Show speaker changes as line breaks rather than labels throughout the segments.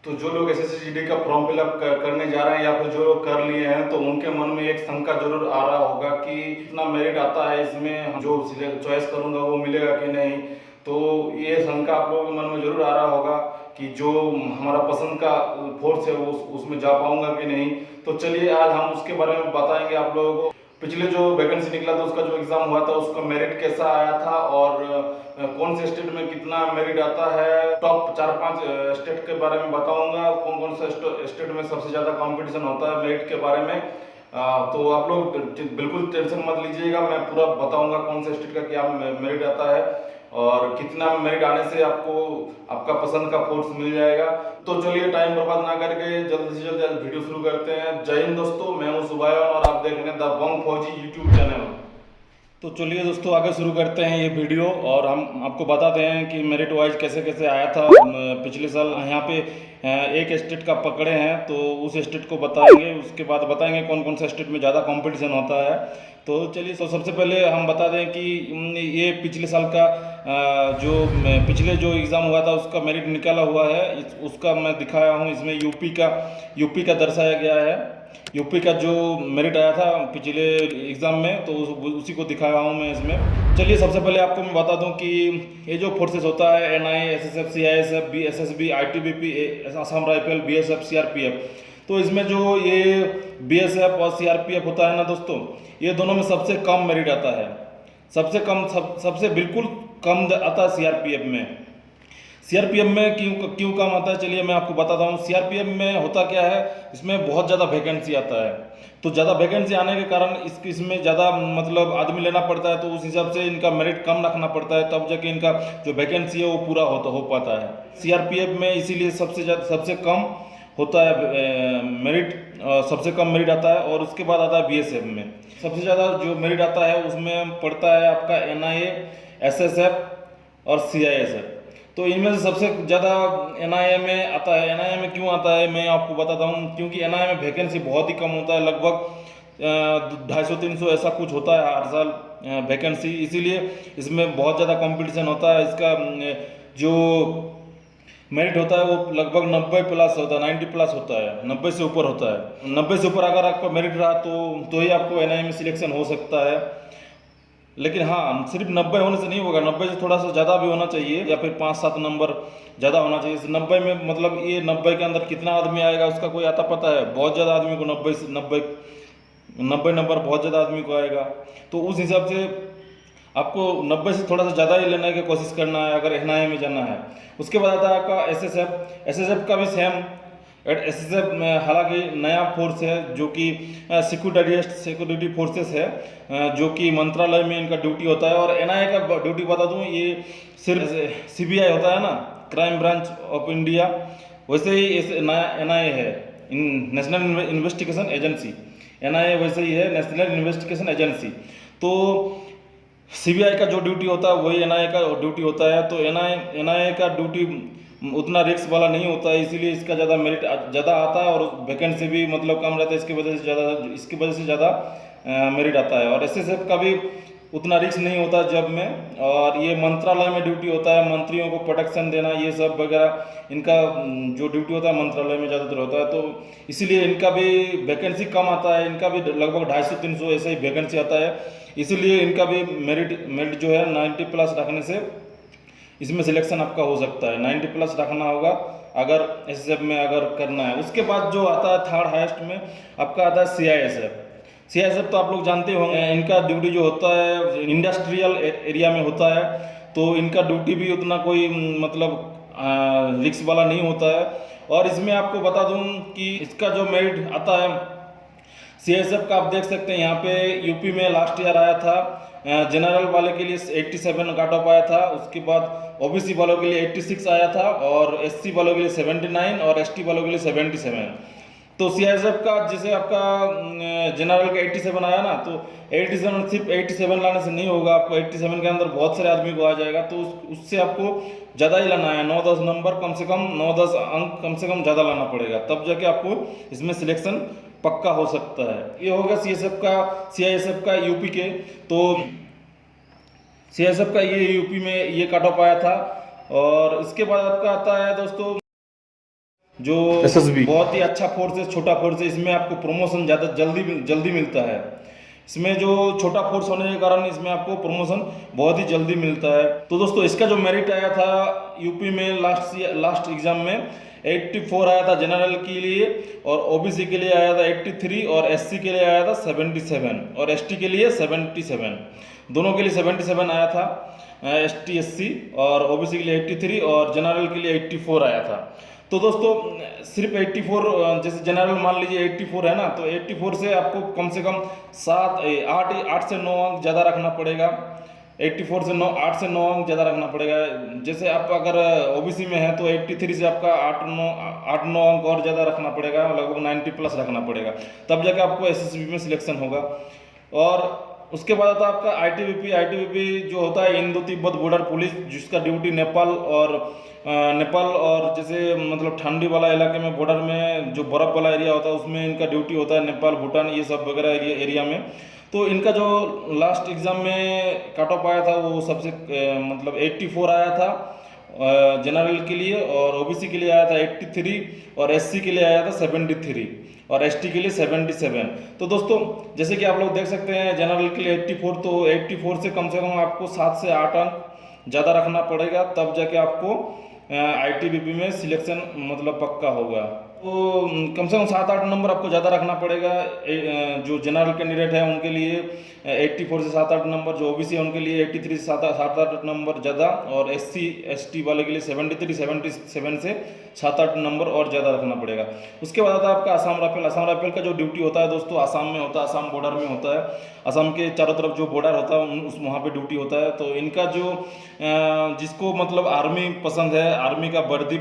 तो जो लोग एसएससीजीडी का फॉर्म फिलअप करने जा रहे हैं या फिर जो लोग कर लिए हैं, तो उनके मन में एक शंका जरूर आ रहा होगा कि इतना मेरिट आता है इसमें, जो चॉइस करूंगा वो मिलेगा कि नहीं। तो ये शंका आप लोगों के मन में जरूर आ रहा होगा कि जो हमारा पसंद का फोर्स है वो उसमें जा पाऊंगा कि नहीं। तो चलिए आज हम उसके बारे में बताएंगे आप लोगों को। पिछले जो वैकेंसी निकला था उसका जो एग्जाम हुआ था उसका मेरिट कैसा आया था, और कौन से स्टेट में कितना मेरिट आता है। टॉप 4-5 स्टेट के बारे में बताऊंगा, कौन कौन सा स्टेट में सबसे ज़्यादा कंपटीशन होता है मेरिट के बारे में। तो आप लोग बिल्कुल टेंशन मत लीजिएगा, मैं पूरा बताऊंगा कौन से स्टेट का क्या मेरिट आता है और कितना मेरिट आने से आपको आपका पसंद का कोर्स मिल जाएगा। तो चलिए टाइम बर्बाद ना करके जल्द से जल्द वीडियो शुरू करते हैं। जय हिंद दोस्तों, मैं हूं सुभायन और आप देख रहे हैं द बंग फौजी यूट्यूब चैनल। तो चलिए दोस्तों आगे शुरू करते हैं ये वीडियो, और हम आपको बताते हैं कि मेरिट वाइज कैसे कैसे आया था पिछले साल। यहाँ पे एक स्टेट का पकड़े हैं तो उस स्टेट को बताएंगे, उसके बाद बताएंगे कौन कौन सा स्टेट में ज़्यादा कंपटीशन होता है। तो चलिए, तो सबसे पहले हम बता दें कि ये पिछले साल का जो पिछले जो एग्ज़ाम हुआ था उसका मेरिट निकाला हुआ है, उसका मैं दिखाया हूँ। इसमें यूपी का दर्शाया गया है। यूपी का जो मेरिट आया था पिछले एग्ज़ाम में, तो उसी को दिखाया हूँ मैं इसमें। चलिए सबसे पहले आपको मैं बता दूं कि ये जो फोर्सेस होता है NIA, SSF, CISF, BSSB, ITBP, Assam rifle, BSF, CRPF, तो इसमें जो ये बीएसएफ और सीआरपीएफ होता है ना दोस्तों, ये दोनों में सबसे कम मेरिट आता है। सबसे बिल्कुल कम आता है सीआरपीएफ में। सीआरपीएफ में क्यों कम आता है, चलिए मैं आपको बताता हूँ। सीआरपीएफ में होता क्या है, इसमें बहुत ज़्यादा वैकेंसी आता है, तो ज़्यादा वैकेंसी आने के कारण इसमें ज़्यादा मतलब आदमी लेना पड़ता है, तो उस हिसाब से इनका मेरिट कम रखना पड़ता है, तब जाके इनका जो वैकेंसी है वो पूरा हो पाता है सीआरपीएफ में। इसीलिए सबसे कम होता है मेरिट, सबसे कम मेरिट आता है। और उसके बाद आता है बीएसएफ में सबसे ज़्यादा जो मेरिट आता है, उसमें पड़ता है आपका एनआईए, एसएसएफ और सीआईएसएफ। तो इनमें से सबसे ज़्यादा एनआईए में आता है। एनआईए में क्यों आता है मैं आपको बताता हूँ, क्योंकि एनआईए में वैकेंसी बहुत ही कम होता है, लगभग 250-300 ऐसा कुछ होता है हर साल वैकेंसी। इसीलिए इसमें बहुत ज़्यादा कंपटीशन होता है। इसका जो मेरिट होता है वो लगभग 90 प्लस होता है, 90 प्लस होता है, 90 से ऊपर होता है। 90 से ऊपर अगर आपका मेरिट रहा तो ही आपको एनआईए में सिलेक्शन हो सकता है। लेकिन हाँ, सिर्फ 90 होने से नहीं होगा, 90 से थोड़ा सा ज़्यादा भी होना चाहिए, या फिर 5-7 नंबर ज़्यादा होना चाहिए। 90 में मतलब ये 90 के अंदर कितना आदमी आएगा उसका कोई आता पता है? बहुत ज़्यादा आदमी को 90 नंबर बहुत ज़्यादा आदमी को आएगा। तो उस हिसाब से आपको 90 से थोड़ा सा ज़्यादा ही लेने की कोशिश करना है अगर एनआईए में जाना है। उसके बाद आता है आपका एसएसएफ का भी सेम। एसएसएफ में हालांकि नया फोर्स है जो कि सिक्योरिटी फोर्सेस है, जो कि मंत्रालय में इनका ड्यूटी होता है। और एनआईए का ड्यूटी बता दूं, ये सिर्फ सीबीआई होता है ना, क्राइम ब्रांच ऑफ इंडिया, वैसे ही नया एनआईए है, नेशनल इन्वेस्टिगेशन एजेंसी। एनआईए वैसे ही है, नेशनल इन्वेस्टिगेशन एजेंसी। तो सीबीआई का जो ड्यूटी होता है वही एनआईए का ड्यूटी होता है। तो एनआईए का ड्यूटी उतना रिस्क वाला नहीं होता है, इसीलिए इसका ज़्यादा मेरिट ज़्यादा आता है, और वैकेंसी भी मतलब कम रहता है, इसकी वजह से ज़्यादा मेरिट आता है। और एसएसएफ का भी उतना रिस्क नहीं होता जब में, और ये मंत्रालय में ड्यूटी होता है, मंत्रियों को प्रोटेक्शन देना, ये सब वगैरह इनका जो ड्यूटी होता है मंत्रालय में ज़्यादातर होता है। तो इसीलिए इनका भी वैकेंसी कम आता है, इनका भी लगभग 250-300 ऐसे ही वैकेंसी आता है। इसीलिए इनका भी मेरिट जो है 90 प्लस रखने से इसमें सिलेक्शन आपका हो सकता है। 90 प्लस रखना होगा अगर एसएसएफ में अगर करना है। उसके बाद जो आता है थर्ड हाईएस्ट में आपका आता है सीआईएसएफ। तो आप लोग जानते होंगे, इनका ड्यूटी जो होता है इंडस्ट्रियल एरिया में होता है, तो इनका ड्यूटी भी उतना कोई मतलब रिस्क वाला नहीं होता है। और इसमें आपको बता दूं कि इसका जो मेरिट आता है सीआईएसएफ का, आप देख सकते हैं यहाँ पे यूपी में लास्ट ईयर आया था, जनरल वाले के लिए 87 कट ऑफ आया था। उसके बाद ओबीसी वालों के लिए 86 आया था, और एससी वालों के लिए 79, और एसटी वालों के लिए 77। तो सीआईएसएफ का जैसे आपका जनरल का 87 आया ना, तो 87 सिर्फ 87 लाने से नहीं होगा, आपको 87 के अंदर बहुत सारे आदमी को आ जाएगा, तो उससे आपको ज़्यादा ही लाना है। 9-10 नंबर कम से कम, 9-10 अंक कम से कम ज़्यादा लाना पड़ेगा, तब जाके आपको इसमें सिलेक्शन पक्का हो सकता है। ये होगा सीआईएसएफ का यूपी के। तो सीआईएसएफ का ये यूपी में ये कट ऑफ आया था। और इसके बाद आपका आता है दोस्तों जो
SSB
बहुत ही अच्छा फोर्स है, छोटा फोर्स है, इसमें आपको प्रमोशन ज़्यादा जल्दी मिलता है। इसमें जो छोटा फोर्स होने के कारण इसमें आपको प्रमोशन बहुत ही जल्दी मिलता है। तो दोस्तों इसका जो मेरिट आया था यूपी में लास्ट एग्जाम में 84 आया था जनरल के लिए, और ओबीसी के लिए आया था 83, और एससी के लिए आया था 77, और एसटी के लिए 77। दोनों के लिए 77 आया था, एसटी एससी, और ओबीसी के लिए 83 और जनरल के लिए 84 आया था। तो दोस्तों सिर्फ 84, जैसे जनरल मान लीजिए 84 है ना, तो 84 से आपको कम से कम 8 से 9 अंक ज़्यादा रखना पड़ेगा। 84 से 8 से 9 अंक ज़्यादा रखना पड़ेगा। जैसे आप अगर ओबीसी में है तो 83 से आपका 8-9 अंक और ज़्यादा रखना पड़ेगा, लगभग 90 प्लस रखना पड़ेगा, तब जाके आपको एसएसबी में सिलेक्शन होगा। और उसके बाद आता है आपका आईटीबीपी जो होता है इंडो तिब्बत बॉर्डर पुलिस, जिसका ड्यूटी नेपाल और जैसे मतलब ठंडी वाला इलाके में, बॉर्डर में जो बर्फ़ वाला एरिया होता है उसमें इनका ड्यूटी होता है, नेपाल भूटान ये सब वगैरह एरिया में। तो इनका जो लास्ट एग्ज़ाम में कट ऑफ आया था वो सबसे मतलब 84 आया था जनरल के लिए, और ओबीसी के लिए आया था 83, और एससी के लिए आया था 73, और एसटी के लिए 77। तो दोस्तों जैसे कि आप लोग देख सकते हैं जनरल के लिए 84, तो 84 से कम आपको 7 से 8 अंक ज़्यादा रखना पड़ेगा, तब जाके आपको आईटीबीपी में सिलेक्शन मतलब पक्का होगा। तो कम से कम 7-8 नंबर आपको ज़्यादा रखना पड़ेगा। जो जनरल कैंडिडेट है उनके लिए 84 से 7-8 नंबर, जो ओबीसी है उनके लिए 83 से 7-8 नंबर ज़्यादा, और एससी एसटी वाले के लिए 77 से 7-8 नंबर और ज़्यादा रखना पड़ेगा। उसके बाद आता है आपका आसाम राइफल का जो ड्यूटी होता है दोस्तों, आसाम में होता है, आसाम बॉर्डर में होता है, आसाम के चारों तरफ जो बॉर्डर होता है उस वहाँ पे ड्यूटी होता है। तो इनका जो जिसको मतलब आर्मी पसंद है, आर्मी का वर्दी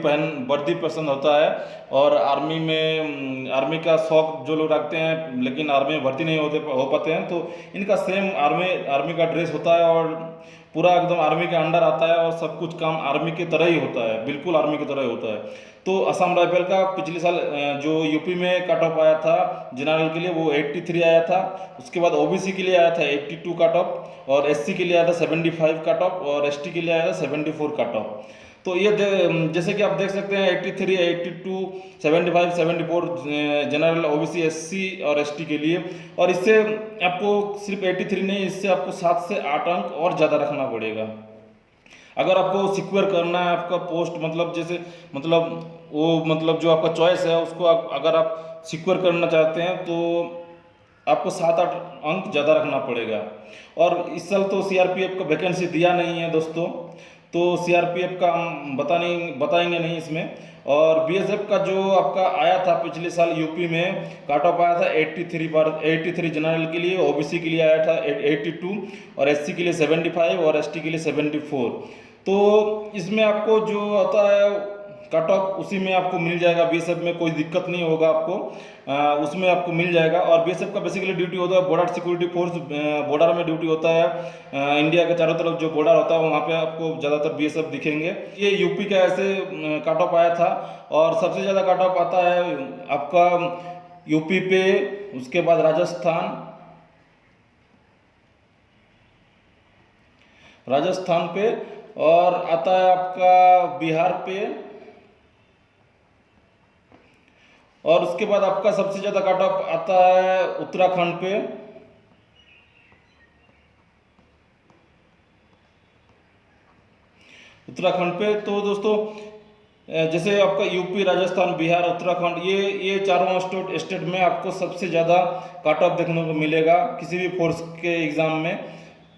पसंद होता है, और आर्मी का शौक जो लोग रखते हैं लेकिन आर्मी में भर्ती नहीं हो पाते हैं, तो इनका सेम आर्मी का ड्रेस होता है, और पूरा एकदम आर्मी के अंडर आता है, और सब कुछ काम आर्मी की तरह ही होता है, बिल्कुल आर्मी की तरह ही होता है। तो असम राइफल का पिछले साल जो यूपी में कट ऑफ आया था जनरल के लिए वो 83 आया था। उसके बाद ओबीसी के लिए आया था 82 कट ऑफ, और एससी के लिए आया था 75 कट ऑफ, और एसटी के लिए आया था 74 कट ऑफ। तो ये जैसे कि आप देख सकते हैं 83, 82, 75, 74 जनरल, ओबीसी, एससी और एसटी के लिए। और इससे आपको सिर्फ 83 नहीं, इससे आपको 7 से 8 अंक और ज़्यादा रखना पड़ेगा अगर आपको सिक्योर करना है आपका पोस्ट, मतलब जैसे मतलब जो आपका चॉइस है उसको अगर आप सिक्योर करना चाहते हैं तो आपको 7-8 अंक ज़्यादा रखना पड़ेगा। और इस साल तो सीआरपीएफ का वैकेंसी दिया नहीं है दोस्तों, तो सीआरपीएफ का हम बताएंगे नहीं इसमें। और बीएसएफ का जो आपका आया था पिछले साल यूपी में कट ऑफ आया था 83 जनरल के लिए, ओबीसी के लिए आया था 82, और एससी के लिए 75 और एसटी के लिए 74। तो इसमें आपको जो आता है कट ऑफ उसी में आपको मिल जाएगा, बीएसएफ में कोई दिक्कत नहीं होगा आपको, उसमें आपको मिल जाएगा। और बीएसएफ का बेसिकली ड्यूटी होता है बॉर्डर सिक्योरिटी फोर्स, बॉर्डर में ड्यूटी होता है, इंडिया के चारों तरफ जो बॉर्डर होता है वहाँ पे आपको ज़्यादातर बीएसएफ दिखेंगे। ये यूपी का ऐसे कट ऑफ आया था, और सबसे ज़्यादा कट ऑफ आता है आपका यूपी पे, उसके बाद राजस्थान पे, और आता है आपका बिहार पे, और उसके बाद आपका सबसे ज़्यादा कट ऑफ आता है उत्तराखंड पे। तो दोस्तों जैसे आपका यूपी, राजस्थान, बिहार, उत्तराखंड, ये चारों स्टेट में आपको सबसे ज़्यादा कट ऑफ देखने को मिलेगा किसी भी फोर्स के एग्ज़ाम में।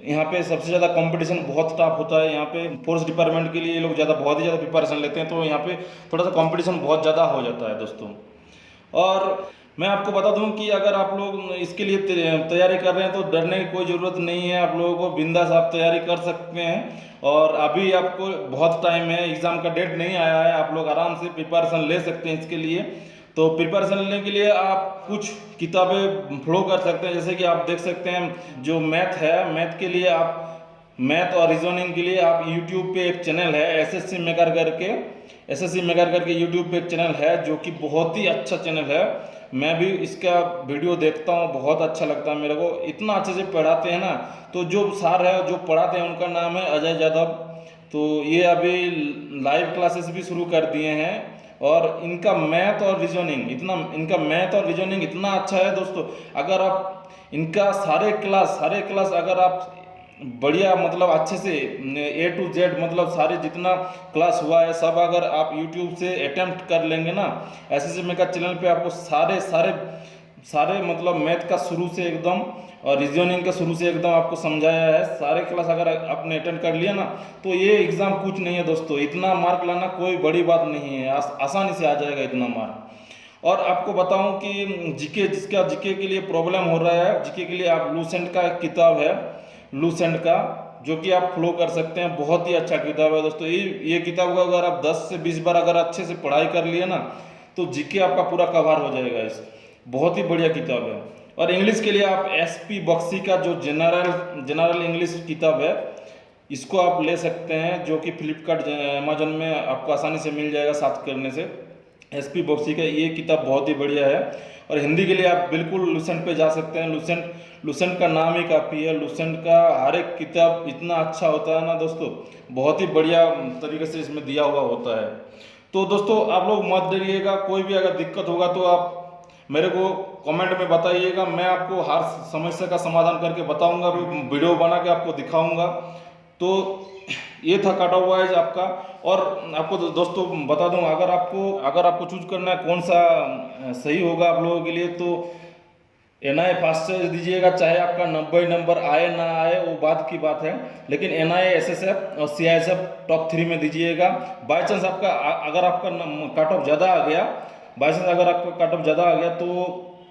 यहाँ पे सबसे ज़्यादा कंपटीशन बहुत टफ होता है। यहाँ पे फोर्स डिपार्टमेंट के लिए ये लोग बहुत ही ज़्यादा प्रिपरेशन लेते हैं, तो यहाँ पे थोड़ा सा कंपटीशन बहुत ज़्यादा हो जाता है दोस्तों। और मैं आपको बता दूं कि अगर आप लोग इसके लिए तैयारी कर रहे हैं तो डरने की कोई ज़रूरत नहीं है, आप लोगों को बिंदास आप तैयारी कर सकते हैं। और अभी आपको बहुत टाइम है, एग्ज़ाम का डेट नहीं आया है, आप लोग आराम से प्रिपरेशन ले सकते हैं इसके लिए। तो प्रिपरेशन लेने के लिए आप कुछ किताबें फॉलो कर सकते हैं, जैसे कि आप देख सकते हैं जो मैथ है, मैथ और रीजनिंग के लिए आप यूट्यूब पे एक चैनल है एसएससी मेकर करके यूट्यूब पे एक चैनल है जो कि बहुत ही अच्छा चैनल है। मैं भी इसका वीडियो देखता हूँ, बहुत अच्छा लगता है मेरे को, इतना अच्छे से पढ़ाते हैं ना। तो जो सर है जो पढ़ाते हैं उनका नाम है अजय यादव। तो ये अभी लाइव क्लासेस भी शुरू कर दिए हैं,
और इनका मैथ और रीजनिंग इतना अच्छा है दोस्तों। अगर आप इनका सारे क्लास अगर आप बढ़िया मतलब अच्छे से A to Z मतलब सारे जितना क्लास हुआ है सब अगर आप YouTube से अटेम्प्ट कर लेंगे ना, SSM का चैनल पे आपको सारे मतलब मैथ का शुरू से एकदम और रीजनिंग का शुरू से एकदम आपको समझाया है। सारे क्लास अगर आपने अटेंड कर लिया ना तो ये एग्ज़ाम कुछ नहीं है दोस्तों। इतना मार्क लाना कोई बड़ी बात नहीं है, आसानी से आ जाएगा इतना मार्क। और आपको बताऊं कि जिसका जीके के लिए प्रॉब्लम हो रहा है, जीके के लिए आप लूसेंट का किताब है, लूसेंट का, जो कि आप फॉलो कर सकते हैं। बहुत ही अच्छा किताब है दोस्तों। ये किताब को अगर आप 10 से 20 बार अगर अच्छे से पढ़ाई कर लिए ना तो जीके आपका पूरा कवर हो जाएगा। इस बहुत ही बढ़िया किताब है। और इंग्लिश के लिए आप SP बख्शी का जो जनरल इंग्लिश किताब है इसको आप ले सकते हैं, जो कि फ्लिपकार्ट अमेजन में आपको आसानी से मिल जाएगा साथ करने से। SP बख्शी का ये किताब बहुत ही बढ़िया है। और हिंदी के लिए आप बिल्कुल लूसेंट पे जा सकते हैं। लूसेंट का नाम ही काफ़ी है। लूसेंट का हर एक किताब इतना अच्छा होता है ना दोस्तों, बहुत ही बढ़िया तरीके से इसमें दिया हुआ होता है। तो दोस्तों आप लोग मत डरिएगा, कोई भी अगर दिक्कत होगा तो आप मेरे को कमेंट में बताइएगा। मैं आपको हर समस्या का समाधान करके बताऊंगा, वीडियो बना के आपको दिखाऊंगा। तो ये था कट ऑफ वाइज आपका। और आपको दोस्तों बता दूं, अगर आपको चूज करना है कौन सा सही होगा आप लोगों के लिए, तो NIA फास्ट चॉइस दीजिएगा। चाहे आपका 90 नंबर आए ना आए वो बात की बात है, लेकिन NIA SSF और CISF टॉप 3 में दीजिएगा। बाई चांस अगर आपका कट ऑफ ज़्यादा आ गया, तो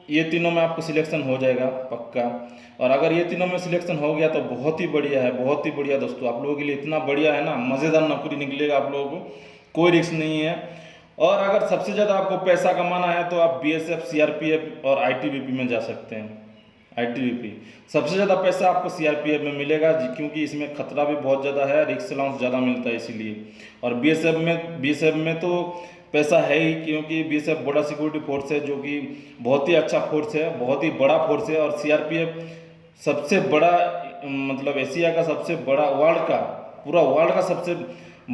ये तीनों में आपको सिलेक्शन हो जाएगा पक्का। और अगर ये तीनों में सिलेक्शन हो गया तो बहुत ही बढ़िया है, बहुत ही बढ़िया दोस्तों। आप लोगों के लिए इतना बढ़िया है ना, मज़ेदार नौकरी निकलेगा आप लोगों को, कोई रिस्क नहीं है। और अगर सबसे ज़्यादा आपको पैसा कमाना है तो आप BSF, CRPF और ITBP में जा सकते हैं। ITBP सबसे ज़्यादा पैसा आपको CRPF में मिलेगा क्योंकि इसमें खतरा भी बहुत ज़्यादा है, रिस्क अलाउंस ज़्यादा मिलता है इसीलिए। और BSF में तो पैसा है ही, क्योंकि BSF बॉर्डर सिक्योरिटी फोर्स है, जो कि बहुत ही अच्छा फोर्स है, बहुत ही बड़ा फोर्स है। और CRPF सबसे बड़ा मतलब एशिया का सबसे बड़ा, पूरा वर्ल्ड का सबसे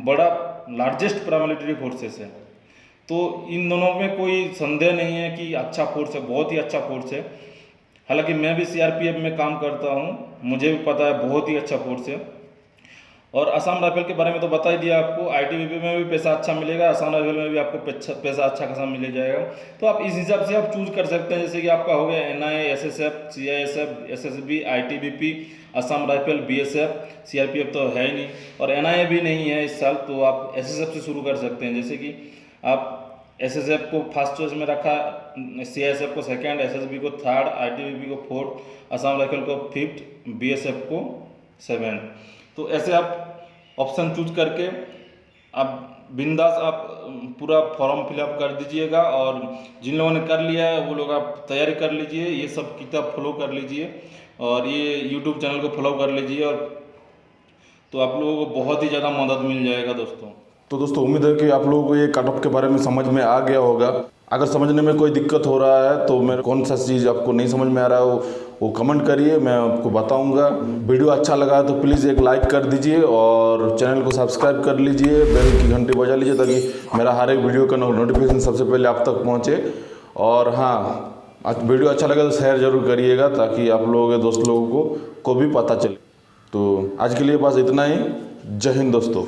बड़ा लार्जेस्ट पैरामिलिट्री फोर्सेस है। तो इन दोनों में कोई संदेह नहीं है कि अच्छा फोर्स है, बहुत ही अच्छा फोर्स है। हालांकि मैं भी CRPF में काम करता हूँ, मुझे भी पता है बहुत ही अच्छा फोर्स है। और असम राइफल के बारे में तो बता ही दिया आपको। ITBP में भी पैसा अच्छा मिलेगा, असम राइफल में भी आपको पैसा अच्छा खासा मिल जाएगा। तो आप इस हिसाब से आप चूज कर सकते हैं, जैसे कि आपका हो गया NIA, SSF, CISF, SSB, ITBP, Assam rifle, BSF, CRPF तो है ही नहीं, और NIA भी नहीं है इस साल, तो आप SSF से शुरू कर सकते हैं। जैसे कि आप SSF को फर्स्ट चॉइस में रखा, CISF को सेकंड, SSB को थर्ड, ITBP को फोर्थ, असम राइफल को फिफ्थ, BSF को 7। तो ऐसे आप ऑप्शन चूज करके आप बिंदास आप पूरा फॉर्म फिलअप कर दीजिएगा। और जिन लोगों ने कर लिया है वो लोग आप तैयारी कर लीजिए, ये सब किताब फॉलो कर लीजिए और ये YouTube चैनल को फॉलो कर लीजिए, और तो आप लोगों को बहुत ही ज़्यादा मदद मिल जाएगा दोस्तों।
तो दोस्तों उम्मीद है कि आप लोगों को ये कट ऑफ के बारे में समझ में आ गया होगा। अगर समझने में कोई दिक्कत हो रहा है तो मेरे कौन सा चीज़ आपको नहीं समझ में आ रहा है वो कमेंट करिए, मैं आपको बताऊंगा। वीडियो अच्छा लगा तो प्लीज़ एक लाइक कर दीजिए और चैनल को सब्सक्राइब कर लीजिए, बेल की घंटी बजा लीजिए ताकि मेरा हर एक वीडियो का नोटिफिकेशन सबसे पहले आप तक पहुँचे। और हाँ, वीडियो अच्छा लगा तो शेयर ज़रूर करिएगा ताकि आप लोगों के दोस्त लोगों को भी पता चले। तो आज के लिए बस इतना ही। जय हिंद दोस्तों।